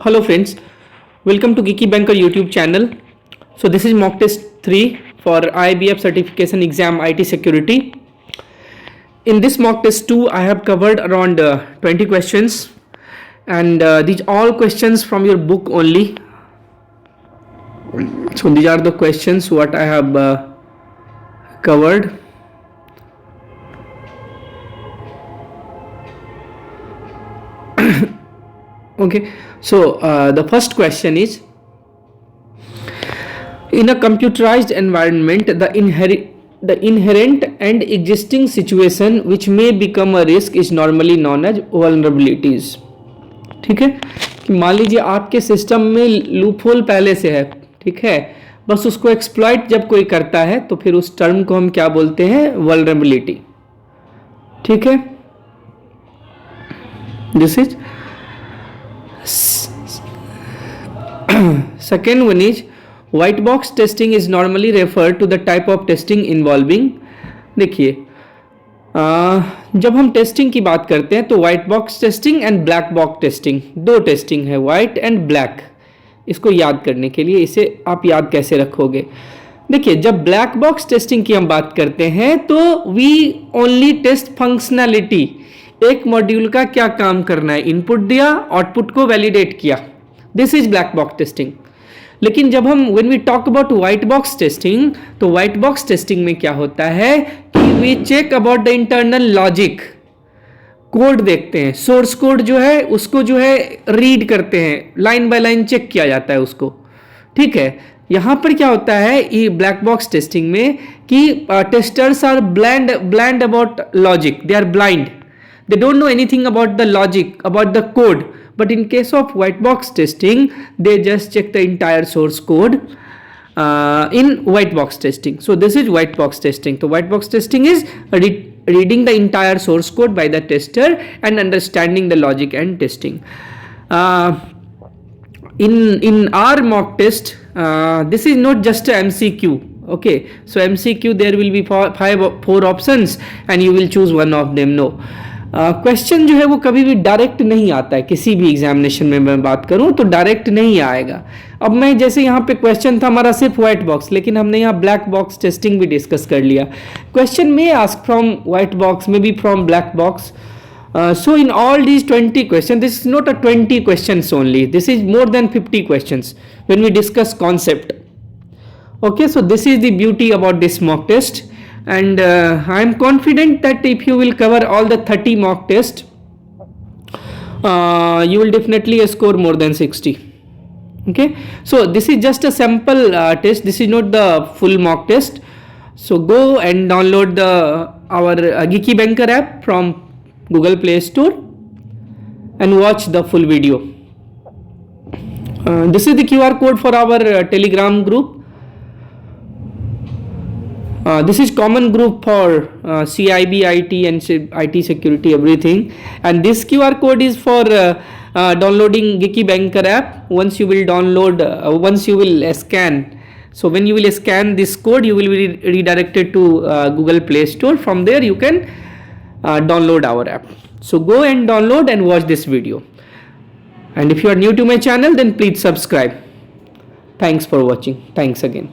Hello friends, welcome to Geeky Banker YouTube channel. So this is mock test 3 for Iibf certification exam IT security. In this mock test 2 I have covered around 20 questions and these all questions from your book only. So these are the questions what I have covered. Okay, so the first question is, in a computerized environment, the inherent and existing situation which may become a risk is normally known as vulnerabilities. ठीक है, कि मान लीजिए आपके system में loop hole पहले से है, ठीक है, बस उसको एक्सप्लॉइट जब कोई करता है तो फिर उस टर्म को हम क्या बोलते हैं, वल्नरेबिलिटी. ठीक है, this is second one is white box testing is normally referred to the type of testing involving. देखिए जब हम टेस्टिंग की बात करते हैं तो white box testing and black box testing, दो टेस्टिंग है, व्हाइट एंड ब्लैक. इसको याद करने के लिए इसे आप याद कैसे रखोगे. देखिए जब ब्लैक बॉक्स टेस्टिंग की हम बात करते हैं तो वी ओनली टेस्ट फंक्शनैलिटी, एक मॉड्यूल का क्या काम करना है, इनपुट दिया, आउटपुट को वैलिडेट किया, this is black box testing. लेकिन जब हम when we talk about white box testing, तो व्हाइट बॉक्स टेस्टिंग में क्या होता है कि we check about the internal logic, code देखते हैं, सोर्स कोड जो है उसको जो है रीड करते हैं, लाइन बाय लाइन चेक किया जाता है उसको. ठीक है, यहां पर क्या होता है ये ब्लैक बॉक्स टेस्टिंग में कि testers are blind about logic, they are blind, they don't know anything about the logic, about the code. But in case of white box testing, they just check the entire source code in white box testing. So this is white box testing. So white box testing is reading the entire source code by the tester and understanding the logic and testing. In our mock test, this is not just a MCQ. Okay, so MCQ there will be four options and you will choose one of them. No, question जो है वो कभी भी direct नहीं आता है. किसी भी एग्जामिनेशन में मैं बात करूं तो डायरेक्ट नहीं आएगा. अब मैं जैसे यहाँ पे क्वेश्चन था हमारा सिर्फ व्हाइट बॉक्स, लेकिन हमने यहाँ ब्लैक बॉक्स टेस्टिंग भी डिस्कस कर लिया. क्वेश्चन में ask from white box, may be from black box. So in all these 20 questions, this is not a 20 questions only, this is more than 50 questions when we discuss concept. Okay, so this is the beauty about this mock test. And I am confident that if you will cover all the 30 mock tests, you will definitely score more than 60. Okay, so this is just a sample test, this is not the full mock test. So go and download our Geeky Banker app from Google Play Store and watch the full video. This is the QR code for our Telegram group. This is common group for CAIIB IT and IT security, everything, and this QR code is for downloading Geeky Banker app. Once you will download, once you will scan, so when you will scan this code you will be redirected to Google Play Store. From there you can download our app. So go and download and watch this video, and if you are new to my channel then please subscribe. Thanks for watching. Thanks again.